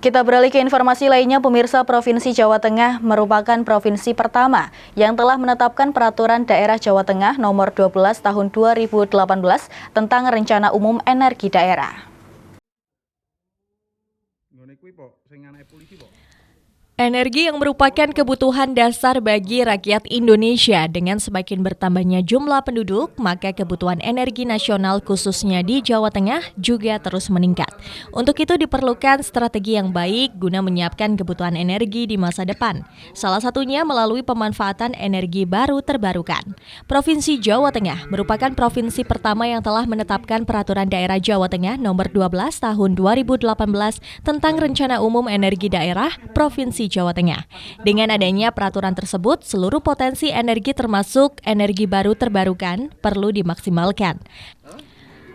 Kita beralih ke informasi lainnya, pemirsa. Provinsi Jawa Tengah merupakan provinsi pertama yang telah menetapkan Peraturan Daerah Jawa Tengah Nomor 12 Tahun 2018 tentang Rencana Umum Energi Daerah. Energi yang merupakan kebutuhan dasar bagi rakyat Indonesia. Dengan semakin bertambahnya jumlah penduduk, maka kebutuhan energi nasional khususnya di Jawa Tengah juga terus meningkat. Untuk itu diperlukan strategi yang baik guna menyiapkan kebutuhan energi di masa depan. Salah satunya melalui pemanfaatan energi baru terbarukan. Provinsi Jawa Tengah merupakan provinsi pertama yang telah menetapkan Peraturan Daerah Jawa Tengah Nomor 12 Tahun 2018 tentang Rencana Umum Energi Daerah Provinsi Jawa Tengah. Dengan adanya peraturan tersebut, seluruh potensi energi termasuk energi baru terbarukan perlu dimaksimalkan.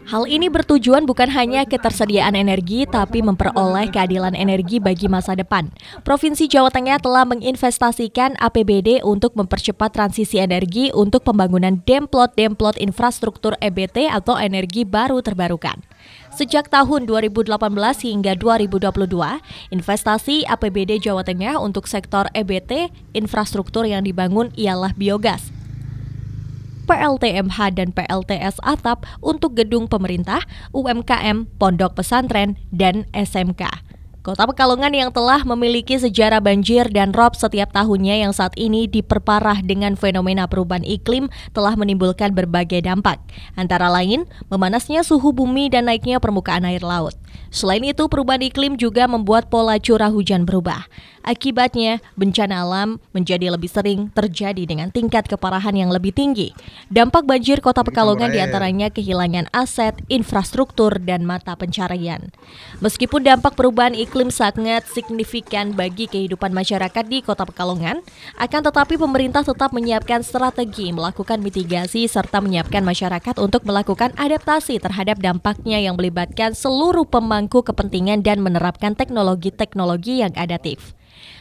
Hal ini bertujuan bukan hanya ketersediaan energi, tapi memperoleh keadilan energi bagi masa depan. Provinsi Jawa Tengah telah menginvestasikan APBD untuk mempercepat transisi energi untuk pembangunan demplot infrastruktur EBT atau energi baru terbarukan. Sejak tahun 2018 hingga 2022, investasi APBD Jawa Tengah untuk sektor EBT infrastruktur yang dibangun ialah biogas, PLTMH dan PLTS atap untuk gedung pemerintah, UMKM, pondok pesantren, dan SMK. Kota Pekalongan yang telah memiliki sejarah banjir dan rob setiap tahunnya yang saat ini diperparah dengan fenomena perubahan iklim telah menimbulkan berbagai dampak. Antara lain, memanasnya suhu bumi dan naiknya permukaan air laut. Selain itu, perubahan iklim juga membuat pola curah hujan berubah. Akibatnya, bencana alam menjadi lebih sering terjadi dengan tingkat keparahan yang lebih tinggi. Dampak banjir Kota Pekalongan diantaranya kehilangan aset, infrastruktur, dan mata pencarian. Meskipun dampak perubahan iklim sangat signifikan bagi kehidupan masyarakat di Kota Pekalongan, akan tetapi pemerintah tetap menyiapkan strategi, melakukan mitigasi, serta menyiapkan masyarakat untuk melakukan adaptasi terhadap dampaknya yang melibatkan seluruh pemangku kepentingan dan menerapkan teknologi-teknologi yang adaptif.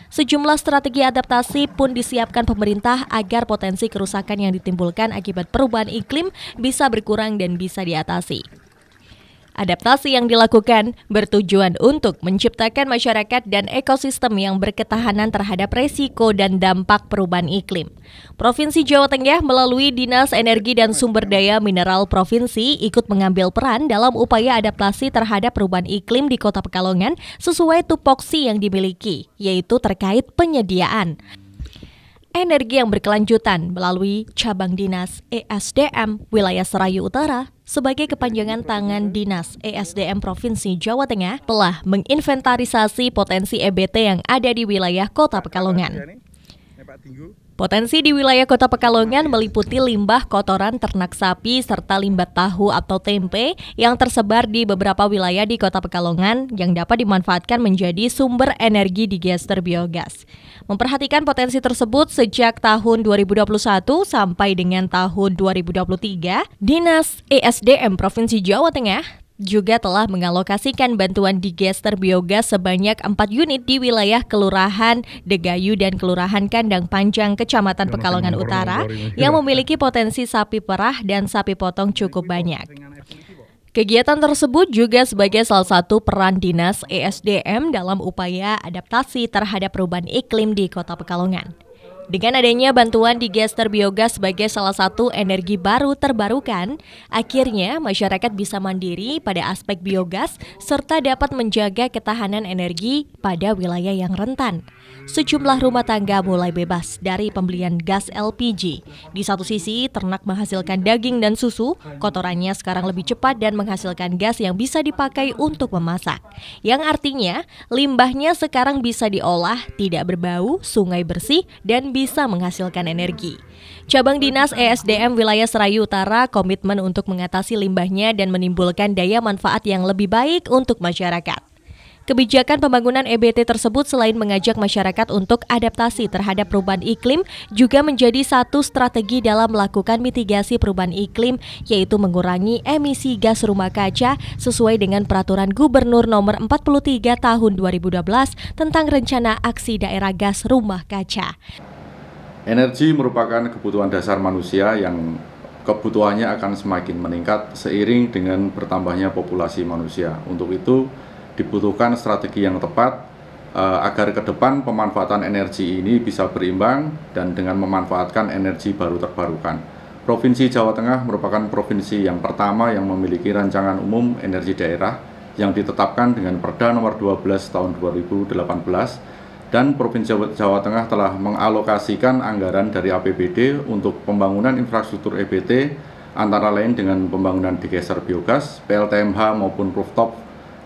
Sejumlah strategi adaptasi pun disiapkan pemerintah agar potensi kerusakan yang ditimbulkan akibat perubahan iklim bisa berkurang dan bisa diatasi. Adaptasi yang dilakukan bertujuan untuk menciptakan masyarakat dan ekosistem yang berketahanan terhadap resiko dan dampak perubahan iklim. Provinsi Jawa Tengah melalui Dinas Energi dan Sumber Daya Mineral Provinsi ikut mengambil peran dalam upaya adaptasi terhadap perubahan iklim di Kota Pekalongan sesuai tupoksi yang dimiliki, yaitu terkait penyediaan energi yang berkelanjutan melalui cabang Dinas ESDM Wilayah Serayu Utara sebagai kepanjangan tangan Dinas ESDM Provinsi Jawa Tengah telah menginventarisasi potensi EBT yang ada di wilayah Kota Pekalongan. Potensi di wilayah Kota Pekalongan meliputi limbah kotoran ternak sapi serta limbah tahu atau tempe yang tersebar di beberapa wilayah di Kota Pekalongan yang dapat dimanfaatkan menjadi sumber energi digester biogas. Memperhatikan potensi tersebut sejak tahun 2021 sampai dengan tahun 2023, Dinas ESDM Provinsi Jawa Tengah juga telah mengalokasikan bantuan digester biogas sebanyak 4 unit di wilayah Kelurahan Degayu dan Kelurahan Kandang Panjang, Kecamatan Pekalongan Utara yang memiliki potensi sapi perah dan sapi potong cukup banyak. Kegiatan tersebut juga sebagai salah satu peran Dinas ESDM dalam upaya adaptasi terhadap perubahan iklim di Kota Pekalongan. Dengan adanya bantuan digester biogas sebagai salah satu energi baru terbarukan, akhirnya masyarakat bisa mandiri pada aspek biogas serta dapat menjaga ketahanan energi pada wilayah yang rentan. Sejumlah rumah tangga mulai bebas dari pembelian gas LPG. Di satu sisi, ternak menghasilkan daging dan susu, kotorannya sekarang lebih cepat dan menghasilkan gas yang bisa dipakai untuk memasak. Yang artinya, limbahnya sekarang bisa diolah, tidak berbau, sungai bersih, dan bisa menghasilkan energi. Cabang Dinas ESDM Wilayah Serayu Utara komitmen untuk mengatasi limbahnya dan menimbulkan daya manfaat yang lebih baik untuk masyarakat. Kebijakan pembangunan EBT tersebut selain mengajak masyarakat untuk adaptasi terhadap perubahan iklim, juga menjadi satu strategi dalam melakukan mitigasi perubahan iklim, yaitu mengurangi emisi gas rumah kaca sesuai dengan Peraturan Gubernur Nomor 43 Tahun 2012 tentang Rencana Aksi Daerah Gas Rumah Kaca. Energi merupakan kebutuhan dasar manusia yang kebutuhannya akan semakin meningkat seiring dengan bertambahnya populasi manusia. Untuk itu, dibutuhkan strategi yang tepat agar ke depan pemanfaatan energi ini bisa berimbang dan dengan memanfaatkan energi baru terbarukan. Provinsi Jawa Tengah merupakan provinsi yang pertama yang memiliki rancangan umum energi daerah yang ditetapkan dengan Perda nomor 12 tahun 2018, dan Provinsi Jawa Tengah telah mengalokasikan anggaran dari APBD untuk pembangunan infrastruktur EBT antara lain dengan pembangunan digester biogas, PLTMH maupun rooftop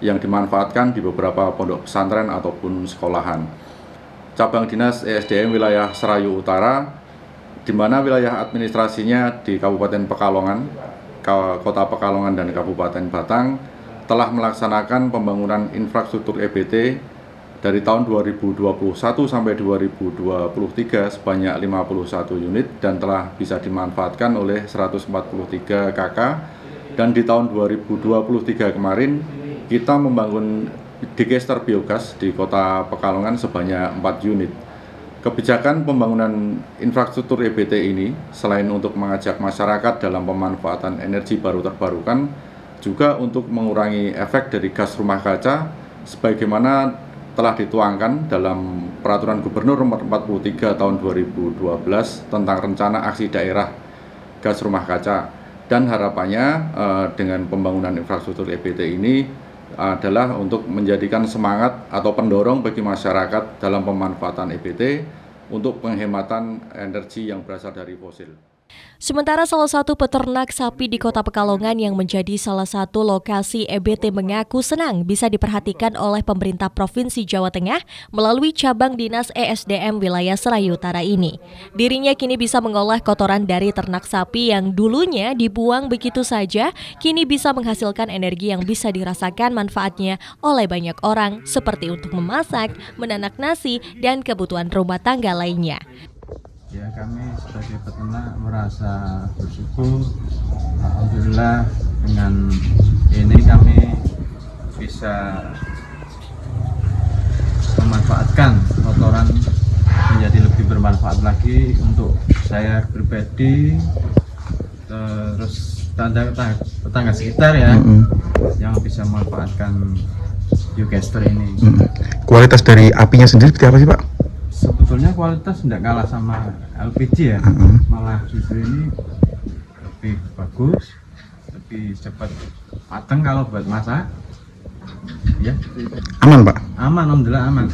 yang dimanfaatkan di beberapa pondok pesantren ataupun sekolahan. Cabang Dinas ESDM wilayah Serayu Utara, di mana wilayah administrasinya di Kabupaten Pekalongan, Kota Pekalongan dan Kabupaten Batang, telah melaksanakan pembangunan infrastruktur EBT dari tahun 2021 sampai 2023 sebanyak 51 unit dan telah bisa dimanfaatkan oleh 143 KK, dan di tahun 2023 kemarin kita membangun digester biogas di Kota Pekalongan sebanyak 4 unit. Kebijakan pembangunan infrastruktur EBT ini selain untuk mengajak masyarakat dalam pemanfaatan energi baru terbarukan, juga untuk mengurangi efek dari gas rumah kaca sebagaimana telah dituangkan dalam Peraturan Gubernur Nomor 43 Tahun 2012 tentang Rencana Aksi Daerah Gas Rumah Kaca. Dan harapannya dengan pembangunan infrastruktur EBT ini adalah untuk menjadikan semangat atau pendorong bagi masyarakat dalam pemanfaatan EBT untuk penghematan energi yang berasal dari fosil. Sementara salah satu peternak sapi di Kota Pekalongan yang menjadi salah satu lokasi EBT mengaku senang bisa diperhatikan oleh pemerintah Provinsi Jawa Tengah melalui cabang Dinas ESDM wilayah Serayu Utara ini. Dirinya kini bisa mengolah kotoran dari ternak sapi yang dulunya dibuang begitu saja, kini bisa menghasilkan energi yang bisa dirasakan manfaatnya oleh banyak orang seperti untuk memasak, menanak nasi, dan kebutuhan rumah tangga lainnya. Ya, kami sebagai peternak merasa bersyukur, alhamdulillah dengan ini kami bisa memanfaatkan kotoran menjadi lebih bermanfaat lagi untuk saya pribadi, terus tetangga sekitar ya, yang bisa memanfaatkan biogester ini. Kualitas dari apinya sendiri seperti apa sih Pak? Sebetulnya kualitas tidak kalah sama LPG ya, malah justru ini lebih bagus, lebih cepat matang kalau buat masak. Ya. Aman Pak? Aman, alhamdulillah aman.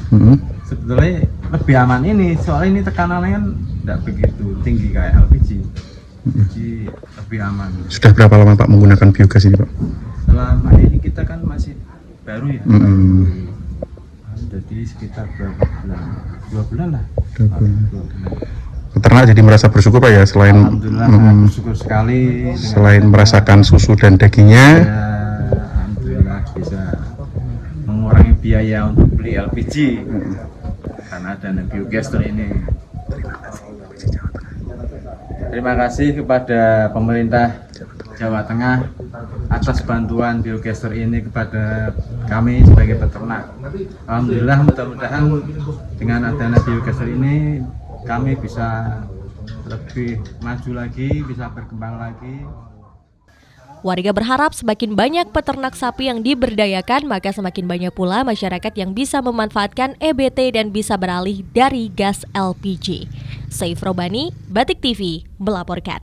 Sebetulnya lebih aman ini, soalnya ini tekanannya kan tidak begitu tinggi kayak LPG, jadi lebih aman. Sudah berapa lama Pak menggunakan biogas ini Pak? Selama ini kita kan masih baru ya. Jadi sekitar berapa bulan? 2 bulan lah. 2 bulan. Peternak jadi merasa bersyukur Pak ya, selain alhamdulillah bersyukur sekali selain merasakan susu dan dagingnya ya, alhamdulillah bisa mengurangi biaya untuk beli LPG karena ada biogester ini. Terima kasih kepada pemerintah Jawa Tengah atas bantuan biogester ini kepada kami sebagai peternak. Alhamdulillah, mudah-mudahan dengan adanya biogester ini kami bisa lebih maju lagi, bisa berkembang lagi. Warga berharap semakin banyak peternak sapi yang diberdayakan, maka semakin banyak pula masyarakat yang bisa memanfaatkan EBT dan bisa beralih dari gas LPG. Saif Robani, Batik TV, melaporkan.